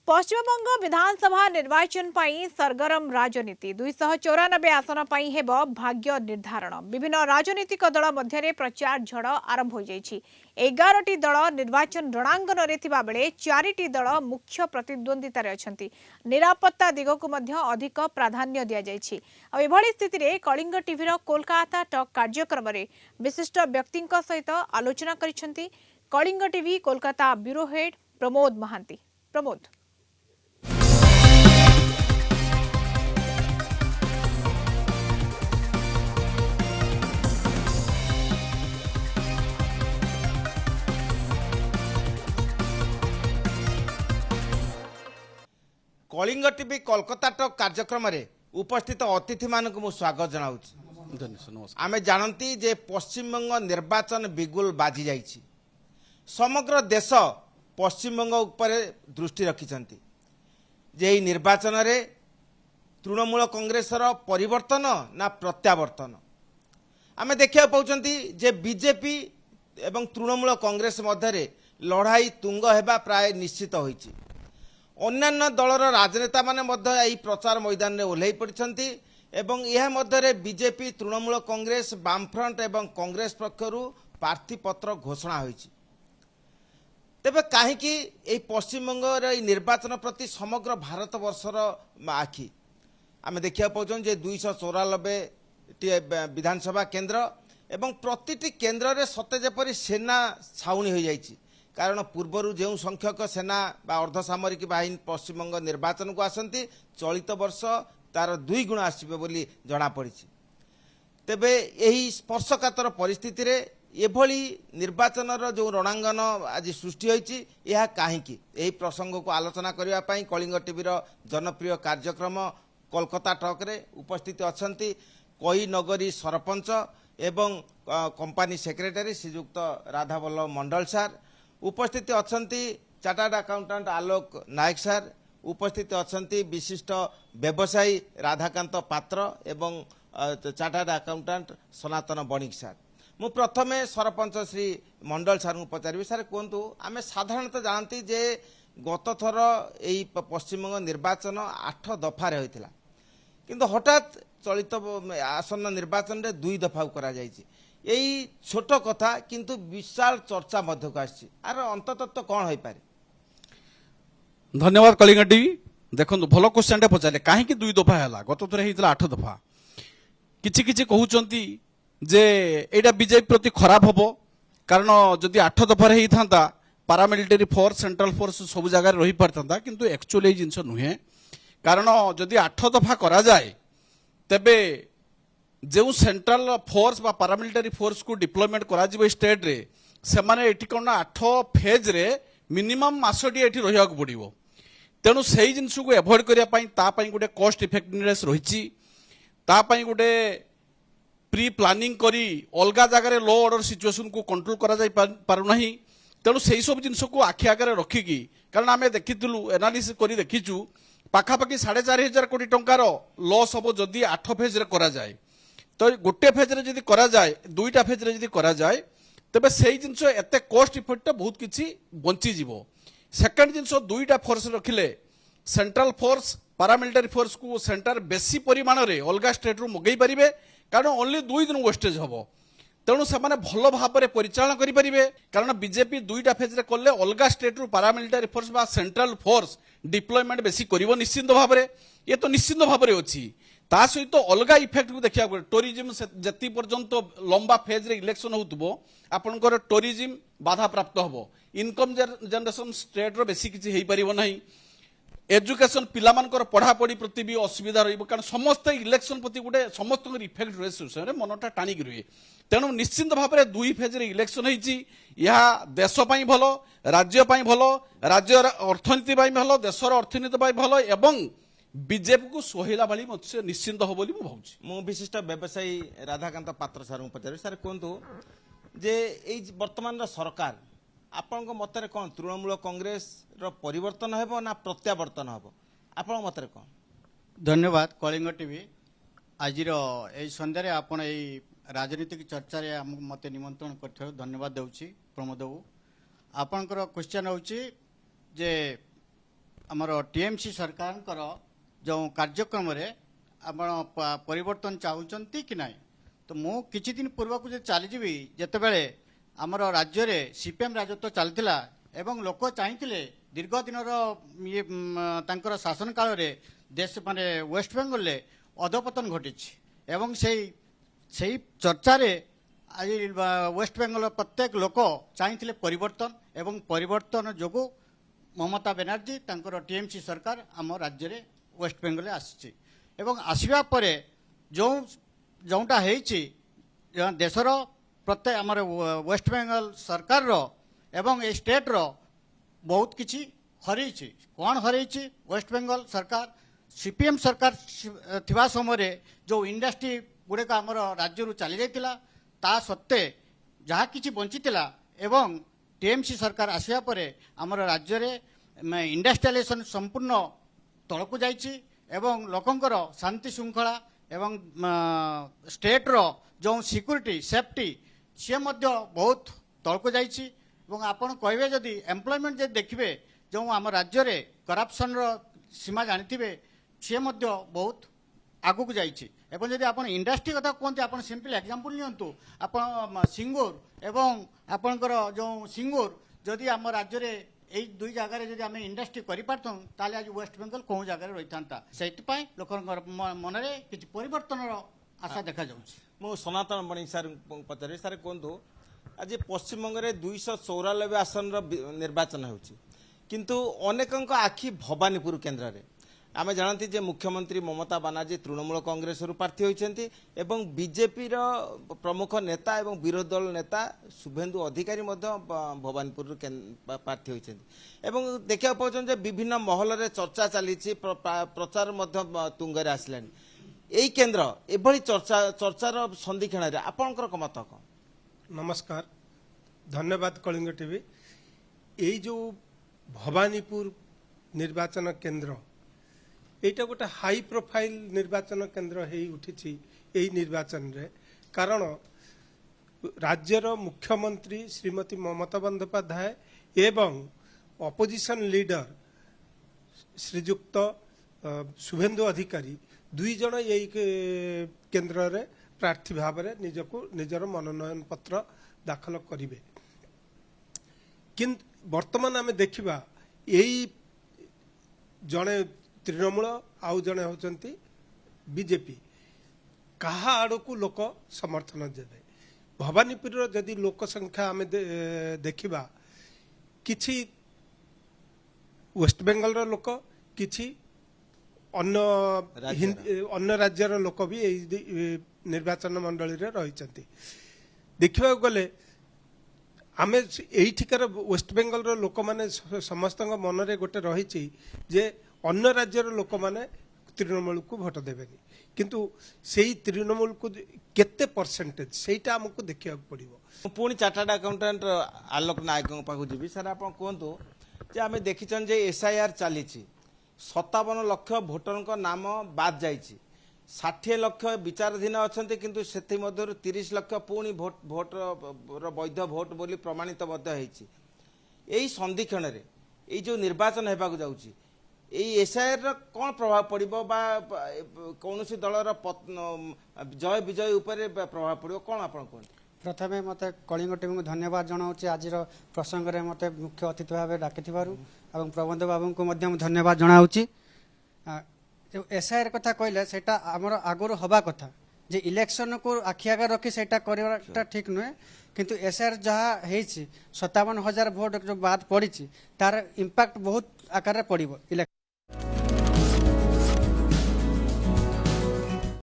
पश्चिमबंग विधानसभा निर्वाचन पई सरगरम राजनीति 294 आसन पई हेबो भाग्य निर्धारण। विभिन्न राजनीतिक दल मध्य प्रचार झड़ आरंभ हो जाइछि। 11टी दल निर्वाचन रणांगन रे थिबा बेले 4टी दल मुख्य प्रतिद्वंदिता रे अछंती। निरापत्ता दिगकु मध्य अधिक प्राधान्य दिया जाइछि। आ एभଳି स्थिति रे कलिंग टीवी रो कोलकाता टॉक कार्यक्रम रे विशिष्ट व्यक्तिଙ୍କ सहित आलोचना करिसंती Kalinga TV Kolkata bureau head Pramod Mahanti. Pramod Kalinga TV Kolkata talk कार्यक्रम रे उपस्थित अतिथि मानक मु स्वागत जनाऊँ। आमे जानती जे पश्चिमबंग निर्वाचन बिगुल बाजी जाइछि। समग्र देश पश्चिमबंग उपर दृष्टि रखिछंती जे एही निर्वाचन रे तृणमूल कांग्रेसर परिवर्तन ना प्रत्यावर्तन। आमे देखिया पाउछंती जे बीजेपी एवं तृणमूल कांग्रेस मध्य लड़ाई तुंग हेबा प्राय निश्चित होइछि। अन्यान्य दलर राजनेता माने मध्य एही प्रचार मैदान में ओह्लै पड़िछंती एवं यह मध्य बीजेपी तृणमूल कांग्रेस बामफ्रंट एवं कांग्रेस पक्षरु प्रार्थी पत्र घोषणा होइछि। तेबे काहेकि एही पश्चिमबंग रे निर्वाचन प्रति समग्र भारत वर्षर आखि आमे देखिया पाउछन जे 294 टी विधानसभा केंद्र एवं प्रतिटी केंद्र रे सते जेपरि सेना छाउनी हो जाइछि। कारण पूर्वर जो संख्यक सेना बा अर्धसामरिक बाहिनी पश्चिमबंग निर्वाचन को आसती चलित वर्ष तार 2 गुण आसबे बोली जना पड़ी। तेबे यही स्पर्शकातर परिस्थिति रे एभली निर्वाचन जो रणांगन आज सृष्टि होइछि यह काहेकि यही प्रसंग को आलोचना करबा पई कलिंग टीवी रो जनप्रिय कार्यक्रम कोलकाता टॉक रे उपस्थित अछंती कोई नगरी सरपंच एवं कंपनी सेक्रेटरी श्रीयुक्त राधावल्लभ मंडल सार, उपस्थित अछंती चार्टर्ड अकाउंटेंट आलोक नायक सार, उपस्थित अछंती विशिष्ट व्यवसायी राधाकांत पात्र एवं चार्टर्ड अकाउंटेंट सनातन बणिक सार। मु प्रथमे सरपंच श्री मंडल सार को पचारि सार कहतु आमे साधारणतः जानती जे गत थर एई पश्चिमबंग निर्वाचन 8 दफा होइतिला किंतु हठात चलित आसन्न निर्वाचन रे 2 दफा करा जायछि। यही छोट कथा किंतु विशाल चर्चा मध्य को आछि। आर अंततत्व कौन हो पारे? धन्यवाद कलिंग टीवी। देखो भल क्वेश्चन टे पचारे कहीं 2 दफा है गत थर होता 8 दफा किछि किछि कहउचंती जे एटा बीजेपी प्रति खराब हबो कारण जदि 8 दफा रे था पारामिलिटारी फोर्स सेंट्रल फोर्स सब जगह रही पारता किंतु एक्चुअली जिनस नुहे कारण जदि 8 दफा करा जाए तेबे जो सेंट्रल फोर्स बा पारामिलिटारी फोर्स को डिप्लॉयमेंट करा जिवो स्टेट रे से माने एठी कोन 8 फेज रे मिनिमम मासटी एठी रहिया को पड़िबो। तेनु सही जिनस को एवॉइड करिया पई ता पई गोटे कॉस्ट इफेक्टिवनेस रहिछि ता पई गोटे प्री प्लानिंग करी अलगा जगह रे लॉ ऑर्डर सिचुएशन को कंट्रोल करा जाय पारु नाही। तेनु सही सब जिनस को आखि आगे रखिकी कारण आमे देखितलु एनालिसिस करी देखिचु पाखापाखि 4,500 कोटी टंकार लॉस हबो जदि 8 फेज रे करा जाए तो गोटे फेज रे जदि करा जाए 2टा फेज रे जदि करा जाए तबे सेही जिनस एते कॉस्ट इफेक्ट बहुत किछि बंची जीवो। सेकंड जिनस 2टा फोर्स रखिले सेंट्रल फोर्स पारामिलिटारी फोर्स को सेंटर बेसी परिमाण रे अलगा स्टेट रु मगई परिबे कारण ओनली 2 दिन वेस्टेज हबो। तेणु से भल भाव में परिचालन करें कारण बीजेपी 2टा फेज रे कले अलगा स्टेट रु पारामिलिटारी फोर्स बा सेंट्रल फोर्स डिप्लॉयमेंट बेसी करिवो निश्चित भाव में ये तो निश्चित भाव में अच्छी ता सहित तो अलगा इफेक्ट को देखा टूरिज्म जति पर्यंत लंबा फेज रे इलेक्शन होतबो आपनकर टूरिज्म बाधा प्राप्त हबो इनकम जनरेशन स्टेट रो बेसी किछि हेई परिवो नाही एजुकेशन पिलामानकर पढ़ापढ़ी प्रति भी असुविधा रही कारण समस्त इलेक्शन प्रति गोटे समस्त इफेक्ट रहे मनटा टाणिक रुहे। तेणु निश्चिंत भाव में 2 फेज रे इलेक्शन होइछि यह देश पाई भल राज्य पाई भल राज्य अर्थनीति पाई भल देशर अर्थनीति पाई भल एवं बीजेपी को सोहेला भाली निश्चिंत हो बोली मु भावुछि। मु विशिष्ट व्यवसायी राधाकांत पात्र सार को पचारि सार कहतु जे एई वर्तमान सरकार आपण मतरे कौन तृणमूल कांग्रेस रो परिवर्तन हेबो ना प्रत्यावर्तन हेबो आपण मतरे कौन? धन्यवाद कलिंग टीवी आज सन्धार आपण राजनीतिक चर्चा रे मते निमंत्रण कर धन्यवाद देउछि प्रमोद बाबू। आपणकर क्वेश्चन होउछि जे ଆମର ଟିଏମସି ସରକାରଙ୍କର ଯେଉଁ କାର୍ଯ୍ୟକ୍ରମରେ ଆପଣ ପରିବର୍ତ୍ତନ ଚାହୁଁଛନ୍ତି କି ନାହିଁ? ତ ମୁଁ କିଛି ଦିନ ପୂର୍ବକୁ ଯେ ଚାଲିଯିବି ଯେତେବେଳେ ଆମର ରାଜ୍ୟରେ ସିପିଏମ୍ ରାଜତ୍ୱ ଚାଲିଥିଲା ଏବଂ ଲୋକ ଚାହିଁଥିଲେ ଦୀର୍ଘ ଦିନର ତାଙ୍କର ଶାସନ କାଳରେ ଦେଶ ମାନେ ୱେଷ୍ଟବେଙ୍ଗଲରେ ଅଧପତନ ଘଟିଛି ଏବଂ ସେଇ ଚର୍ଚ୍ଚାରେ ଆଜି ୱେଷ୍ଟବେଙ୍ଗଲର ପ୍ରତ୍ୟେକ ଲୋକ ଚାହିଁଥିଲେ ପରିବର୍ତ୍ତନ ଏବଂ ପରିବର୍ତ୍ତନ ଯୋଗୁଁ ମମତା ବାନାର୍ଜୀ ତାଙ୍କର ଟିଏମସି ସରକାର ଆମ ରାଜ୍ୟରେ ୱେଷ୍ଟବେଙ୍ଗଲରେ ଆସିଛି ଏବଂ ଆସିବା ପରେ ଯେଉଁଟା ହେଇଛି ଦେଶର ପ୍ରତ୍ୟେକ ଆମର ୱେଷ୍ଟବେଙ୍ଗଲ ସରକାରର ଏବଂ ଏ ଷ୍ଟେଟ୍ର ବହୁତ କିଛି ହରେଇଛି। କ'ଣ ହରେଇଛି? ୱେଷ୍ଟବେଙ୍ଗଲ ସରକାର ସିପିଏମ୍ ସରକାର ଥିବା ସମୟରେ ଯେଉଁ ଇଣ୍ଡଷ୍ଟ୍ରି ଗୁଡ଼ିକ ଆମର ରାଜ୍ୟରୁ ଚାଲିଯାଇଥିଲା ତା ସତ୍ତ୍ୱେ ଯାହା କିଛି ବଞ୍ଚିଥିଲା ଏବଂ ଟିଏମସି ସରକାର ଆସିବା ପରେ ଆମର ରାଜ୍ୟରେ ଇଣ୍ଡଷ୍ଟ୍ରିଆଲାଇଜେସନ୍ ସମ୍ପୂର୍ଣ୍ଣ ତଳକୁ ଯାଇଛି ଏବଂ ଲୋକଙ୍କର ଶାନ୍ତି ଶୃଙ୍ଖଳା ଏବଂ ଷ୍ଟେଟ୍ର ଯେଉଁ ସିକ୍ୟୁରିଟି ସେଫ୍ଟି ସିଏ ମଧ୍ୟ ବହୁତ ତଳକୁ ଯାଇଛି ଏବଂ ଆପଣ କହିବେ ଯଦି ଏମ୍ପ୍ଲୟମେଣ୍ଟ ଯଦି ଦେଖିବେ ଯେଉଁ ଆମ ରାଜ୍ୟରେ କରପ୍ସନର ସୀମା ଜାଣିଥିବେ ସିଏ ମଧ୍ୟ ବହୁତ ଆଗକୁ ଯାଇଛି ଏବଂ ଯଦି ଆପଣ ଇଣ୍ଡଷ୍ଟ୍ରି କଥା କୁହନ୍ତି ଆପଣ ସିମ୍ପଲ୍ ଏକ୍ଜାମ୍ପଲ୍ ନିଅନ୍ତୁ ଆପଣ ସିଙ୍ଗୁର ଏବଂ ଆପଣଙ୍କର ଯେଉଁ ସିଙ୍ଗୁର ଯଦି ଆମ ରାଜ୍ୟରେ ଏଇ ଦୁଇ ଜାଗାରେ ଯଦି ଆମେ ଇଣ୍ଡଷ୍ଟ୍ରି କରିପାରନ୍ତୁ ତାହେଲେ ଆଜି ୱେଷ୍ଟବେଙ୍ଗଲ କେଉଁ ଜାଗାରେ ରହିଥାନ୍ତା। ସେଇଥିପାଇଁ ଲୋକଙ୍କର ମନରେ କିଛି ପରିବର୍ତ୍ତନର ଆଶା ଦେଖାଯାଉଛି। ମୁଁ ସନାତନ ବଣିକ ସାର୍ ପଚାରିବି। ସାର୍ କୁହନ୍ତୁ, ଆଜି ପଶ୍ଚିମବଙ୍ଗରେ 294 ଆସନର ନିର୍ବାଚନ ହେଉଛି କିନ୍ତୁ ଅନେକଙ୍କ ଆଖି ଭବାନୀପୁର କେନ୍ଦ୍ରରେ। ଆମେ ଜାଣନ୍ତି ଯେ ମୁଖ୍ୟମନ୍ତ୍ରୀ ମମତା ବାନାର୍ଜୀ ତୃଣମୂଳ କଂଗ୍ରେସରୁ ପ୍ରାର୍ଥୀ ହୋଇଛନ୍ତି ଏବଂ ବିଜେପିର ପ୍ରମୁଖ ନେତା ଏବଂ ବିରୋଧୀ ଦଳ ନେତା ଶୁଭେନ୍ଦୁ ଅଧିକାରୀ ମଧ୍ୟ ଭବାନୀପୁରରୁ ପ୍ରାର୍ଥୀ ହୋଇଛନ୍ତି ଏବଂ ଦେଖିବାକୁ ପାଉଛନ୍ତି ଯେ ବିଭିନ୍ନ ମହଲରେ ଚର୍ଚ୍ଚା ଚାଲିଛି, ପ୍ରଚାର ମଧ୍ୟ ତୁଙ୍ଗରେ ଆସିଲାଣି। এই কেন্দ্র এভাবে চর্চার সন্ধিক্ষণে আপনার মত কম? নমস্কার, ধন্যবাদ কলিঙ্গ টিভি। এই যে ভবানীপুর নির্বাচন কেন্দ্র এইটা গোটে হাই প্রোফাইল নির্বাচন কেন্দ্র হয়ে উঠিছি এই নির্বাচনের, কারণ রাজ্যের মুখ্যমন্ত্রী শ্রীমতী মমতা বন্দ্যোপাধ্যায় এবং অপোজিশন লিডর শ্রীযুক্ত শুভেন্দু অধিকারী দুই জন এই কেন্দ্রে প্রার্থী ভাবে নিজের মনোনয়ন পত্র দাখল করবে। কিন্তু বর্তমান আমি দেখা এই জনে তৃণমূল আউ জনে হচ্ছেন বিজেপি, কাহা আড়কু লোক সমর্থন দেবে। ভবানীপুর যদি লোক সংখ্যা আমি দেখা কিছু ওয়েস্টবেঙ্গলর লোক, কিছু অন্য রাজ্যর লোক বি এই নির্বাচন মন্ডলী রয়েছেন। দেখা গলে আমি এইঠিকার ওয়েস্টবেঙ্গলর লোক মানে সমস্ত মନରେ গোটে রয়েছে যে অন্য রাজ্যর লোক মানে তৃণমূলকু ভোট দেবেনি, কিন্তু সেই তৃণমূলকু কেতে পরসেন্টেজ সেইটা আমাকে দেখা পড়ব। পুଣି চার্টার্ড আকাউন্টাট আলোক নায়ক পাখু যাবি। স্যার আপনার কুহতু যে আমি দেখিছেন যে এসআইআর চালিছি, 57 লক্ষ ভোটরଙ୍କ নাম বাদ যাইছি, 60 লক্ষ বিচারাধীন অনেক কিন্তু ସେଥିମଧ୍ୟରୁ 30 লক্ষ পুଣି ভোটর বৈধ ভোট বলে প্রমাণিত হয়েছি। এই সন্ধিক্ষণে এই যে নির্বাচন হওয়া যাচ্ছে এই এসআইআর কোন প্রভাব পড়ব বা কৌশি দলর জয় বিজয় উপরে প্রভাব পড়ব কোন আপনার কুহতু? প্রথমে মতো কলিঙ্গ টিভি ধন্যবাদ জনাওছি আজির প্রসঙ্গে মতো মুখ্য অতিথি ভাবে ডাকিথিবারু এবং প্রবন্ধ বাবুଙ୍କୁ ମଧ୍ୟ ধন্যবাদ জনাওছি। এসআইআর কথা কইলে সেটা আমার আগর হবা কথা, যে ইলেকশন কো আখি আগে রখি সেটা করাটা ঠিক নুহে, কিন্তু এসআইআর যাহা হয়েছি 57,000 ভোট যে বাদ পড়িছি তার ইম্প্যাক্ট বহুত আকারে পড়ব।